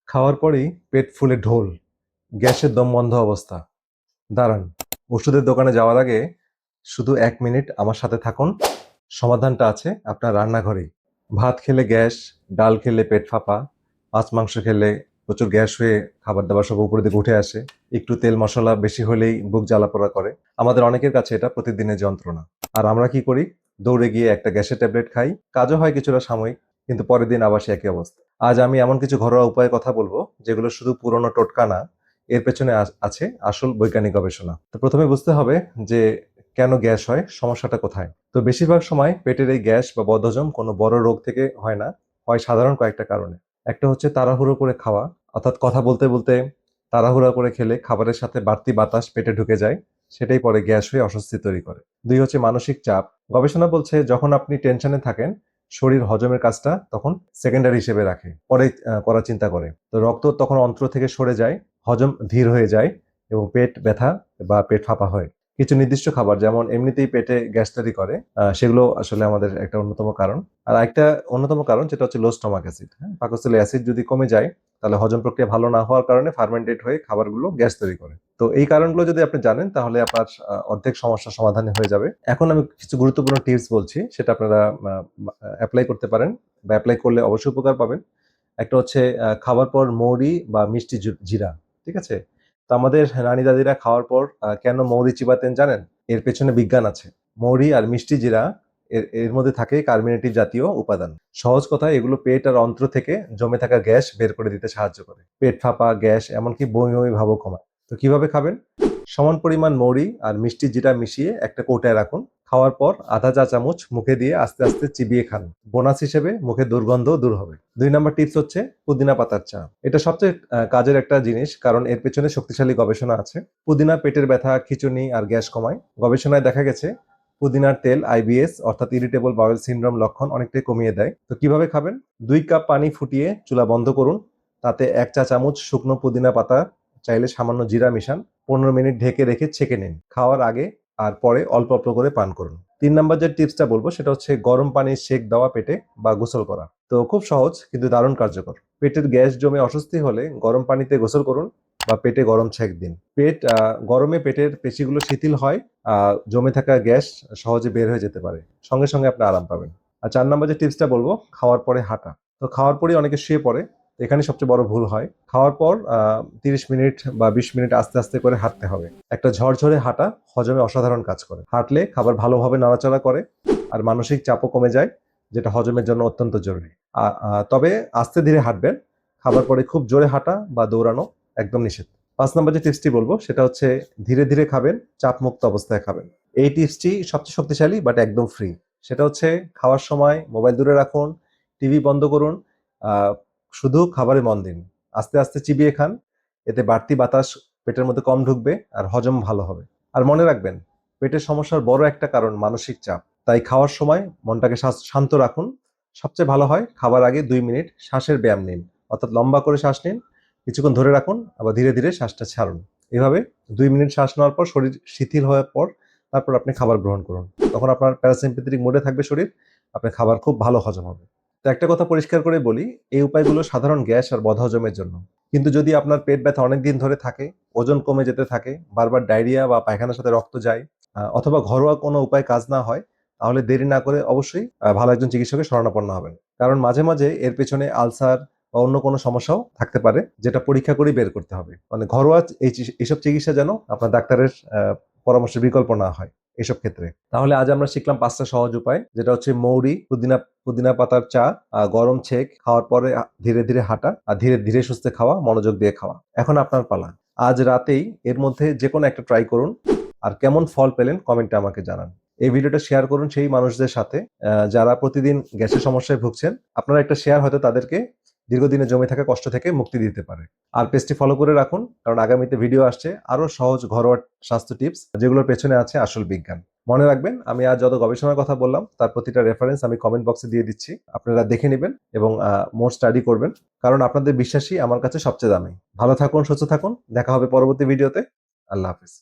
খাওয়ার পরেই পেট ফুলে ঢোল, গ্যাসের দম বন্ধ অবস্থা। দাঁড়ান, ওষুধের দোকানে যাওয়ার আগে শুধু 1 মিনিট আমার সাথে থাকুন। সমাধানটা আছে আপনার রান্নাঘরেই। ভাত খেলে গ্যাস, ডাল খেলে পেট ফাঁপা, মাছ মাংস খেলে প্রচুর গ্যাস হয়ে খাবার দাবার সব উপরের দিকে উঠে আসে, একটু তেল মশলা বেশি হলেই বুক জ্বালাপোড়া করে। আমাদের অনেকের কাছে এটা প্রতিদিনের যন্ত্রণা। আর আমরা কি করি? দৌড়ে গিয়ে একটা গ্যাসের ট্যাবলেট খাই, কাজও হয় কিছুটা সাময়িক, কিন্তু পরের দিন আবার সে একই অবস্থা। আজ আমি এমন কিছু ঘরোয়া উপায়ের কথা বলবো যেগুলো শুধু পুরনো টোটকা না, এর পেছনে আছে আসল বৈজ্ঞানিক গবেষণা। তো প্রথমে বুঝতে হবে যে কেন গ্যাস হয়, সমস্যাটা কোথায়। তো বেশিরভাগ সময় পেটের এই গ্যাস বা বদহজম কোনো বড় রোগ থেকে হয় না, হয় সাধারণ কয়েকটা কারণে। একটা হচ্ছে তাড়াহুড়ো করে খাওয়া, অর্থাৎ কথা বলতে বলতে তাড়াহুড়া করে খেলে খাবারের সাথে বাড়তি বাতাস পেটে ঢুকে যায়, সেটাই পরে গ্যাস হয়ে অস্বস্তি তৈরি করে। দুই হচ্ছে মানসিক চাপ। গবেষণা বলছে যখন আপনি টেনশনে থাকেন, শরীর হজমের কাজটা তখন সেকেন্ডারি হিসেবে রাখে, পরে করার চিন্তা করে। তো রক্ত তখন অন্ত্র থেকে সরে যায়, হজম ধীর হয়ে যায় এবং পেট ব্যথা বা পেট ফাঁপা হয়। কিছু নির্দিষ্ট খাবার যেমন এমনিতেই পেটে গ্যাস তৈরি করে, সেগুলো আসলে আমাদের একটা অন্যতম কারণ। আর একটা অন্যতম কারণ যেটা হচ্ছে লো স্টমাক অ্যাসিড। পাকস্থলী অ্যাসিড যদি কমে যায়, তাহলে হজম প্রক্রিয়া ভালো না হওয়ার কারণে ফার্মেন্টেড হয়ে খাবারগুলো গ্যাস তৈরি করে। তো এই কারণগুলো যদি আপনি জানেন, তাহলে আপনার অর্ধেক সমস্যার সমাধান হয়ে যাবে। এখন আমি কিছু গুরুত্বপূর্ণ টিপস বলছি, সেটা আপনারা অ্যাপ্লাই করতে পারেন, বা অ্যাপ্লাই করলে অবশ্যই উপকার পাবেন। একটা হচ্ছে খাবার পর মৌরি বা মিষ্টি জিরা। ঠিক আছে? তো আমাদের নানি দাদিরা খাওয়ার পর কেন মৌরি চিবাতেন জানেন? এর পেছনে বিজ্ঞান আছে। মৌরি আর মিষ্টি জিরা এর এর মধ্যে থাকে কার্বোনেটিভ জাতীয় উপাদান। সহজ কথায় এগুলো পেট আর অন্ত্র থেকে জমে থাকা গ্যাস বের করে দিতে সাহায্য করে। পেট ফাঁপা, গ্যাস, এমনকি বমি বমি ভাবও কমায়। তো কিভাবে খাবেন? সমান পরিমাণ মৌরি আর মিষ্টি জিরা মিশিয়ে একটা কৌটায় রাখুন। খাওয়ার পর আধা চা চামচ মুখে দিয়ে আস্তে আস্তে চিবিয়ে খান। বোনাস হিসেবে মুখে দুর্গন্ধও দূর হবে। 2 নম্বর টিপস হচ্ছে পুদিনা পাতার চা। এটা সবচেয়ে কাজের একটা জিনিস, কারণ এর পেছনে শক্তিশালী গবেষণা আছে। পুদিনা পেটের ব্যথা, খিঁচুনি আর গ্যাস কমায়। গবেষণায় দেখা গেছে পুদিনার তেল আইবিএস অর্থাৎ ইরিটেবল বাউল সিনড্রোম লক্ষণ অনেকটাই কমিয়ে দেয়। তো কিভাবে খাবেন? 2 কাপ পানি ফুটিয়ে চুলা বন্ধ করুন। তাতে 1 চা চামচ শুকনো পুদিনা পাতা, চাইলে সামান্য জিরা মিশান। 15 মিনিট ঢেকে রেখে ছেঁকে নিন। খাওয়ার আগে আর পরে অল্প অল্প করে পান করুন। 3 নম্বর যে টিপসটা বলবো সেটা হচ্ছে গরম পানির সেক দেওয়া পেটে বা গোসল করা। তো খুব সহজ কিন্তু দারুণ কার্যকর। পেটের গ্যাস জমে অস্বস্তি হলে গরম পানিতে গোসল করুন বা পেটে গরম সেক দিন। গরমে পেটের পেশিগুলো শিথিল হয়, জমে থাকা গ্যাস সহজে বের হয়ে যেতে পারে, সঙ্গে সঙ্গে আপনি আরাম পাবেন। আর 4 নম্বর যে টিপসটা বলবো, খাওয়ার পরে হাঁটা। তো খাওয়ার পরে অনেকে শুয়ে পড়ে, তো এখানে সবচেয়ে বড় ভুল হয়। খাওয়ার পর 30 মিনিট বা 20 মিনিট আস্তে আস্তে করে হাঁটতে হবে। একটা ঝরঝরে হাঁটা হজমে অসাধারণ কাজ করে। হাঁটলে খাবার ভালোভাবে নাড়াচাড়া করে আর মানসিক চাপও কমে যায়, যেটা হজমের জন্য অত্যন্ত জরুরি। তবে আস্তে ধীরে হাঁটবেন। খাবার পরে খুব জোরে হাঁটা বা দৌড়ানো একদম নিষেধ। 5 নম্বর যে টিপসটি বলবো সেটা হচ্ছে ধীরে ধীরে খাবেন, চাপ মুক্ত অবস্থায় খাবেন। এই টিপসটি সবচেয়ে শক্তিশালী বাট একদম ফ্রি। সেটা হচ্ছে খাওয়ার সময় মোবাইল দূরে রাখুন, টিভি বন্ধ করুন, আহ, শুধু খাবারে মন দিন। আস্তে আস্তে চিবিয়ে খান, এতে বাড়তি বাতাস পেটের মধ্যে কম ঢুকবে আর হজম ভালো হবে। আর মনে রাখবেন, পেটের সমস্যার বড় একটা কারণ মানসিক চাপ। তাই খাওয়ার সময় মনটাকে শান্ত রাখুন। সবচেয়ে ভালো হয় খাবার আগে 2 মিনিট শ্বাসের ব্যায়াম নিন, অর্থাৎ লম্বা করে শ্বাস নিন, কিছুক্ষণ ধরে রাখুন, আবার ধীরে ধীরে শ্বাসটা ছাড়ুন। এভাবে 2 মিনিট শ্বাস নেওয়ার পর শরীর শিথিল হওয়ার পর তারপর আপনি খাবার গ্রহণ করুন। তখন আপনার প্যারাসিম্পেথেটিক মোডে থাকবে শরীর, আপনার খাবার খুব ভালো হজম হবে। তো একটা কথা পরিষ্কার করে বলি, এই উপায়গুলো সাধারণ গ্যাস আর বদহজমের জন্য। কিন্তু যদি আপনার পেট ব্যথা অনেক দিন ধরে থাকে, ওজন কমে যেতে থাকে, বারবার ডায়রিয়া বা পায়খানার সাথে রক্ত যায়, অথবা ঘরোয়া কোনো উপায় কাজ না হয়, তাহলে দেরি না করে অবশ্যই ভালো একজন চিকিৎসকের শরণাপন্ন হবেন। কারণ মাঝে মাঝে এর পেছনে আলসার বা অন্য কোনো সমস্যাও থাকতে পারে, যেটা পরীক্ষা করে বের করতে হবে। মানে ঘরোয়া এইসব চিকিৎসা যেন আপনার ডাক্তারের পরামর্শের বিকল্প না হয় এসব ক্ষেত্রে। তাহলে আজ আমরা শিখলাম 5টা সহজ উপায়, যেটা হচ্ছে মৌরি, পুদিনা পুদিনা পাতার চা, গরম ছেক, খাওয়ার পরে ধীরে ধীরে হাঁটা, আর ধীরে ধীরে সুস্থে খাওয়া, মনোযোগ দিয়ে খাওয়া। এখন আপনার পালা। আজ রাতেই এর মধ্যে যে কোনো একটা ট্রাই করুন, আর কেমন ফল পেলেন কমেন্টে আমাকে জানান। এই ভিডিওটা শেয়ার করুন সেই মানুষদের সাথে যারা প্রতিদিন গ্যাসের সমস্যায় ভুগছেন। আপনার একটা শেয়ার হয়তো তাদেরকে দীর্ঘদিনে জমে থাকা কষ্ট থেকে মুক্তি দিতে পারে। আর পেজটি ফলো করে রাখুন, কারণ আগামীতে ভিডিও আসছে আরো সহজ ঘরোয়া স্বাস্থ্য টিপস, যেগুলোর পেছনে আছে আসল বিজ্ঞান। মনে রাখবেন, আমি আজ যত গবেষণার কথা বললাম তার প্রতিটা রেফারেন্স আমি কমেন্ট বক্সে দিয়ে দিচ্ছি, আপনারা দেখে নেবেন এবং মোর স্টাডি করবেন, কারণ আপনাদের বিশ্বাসই আমার কাছে সবচেয়ে দামি। ভালো থাকুন, সুস্থ থাকুন, দেখা হবে পরবর্তী ভিডিওতে। আল্লাহ হাফিজ।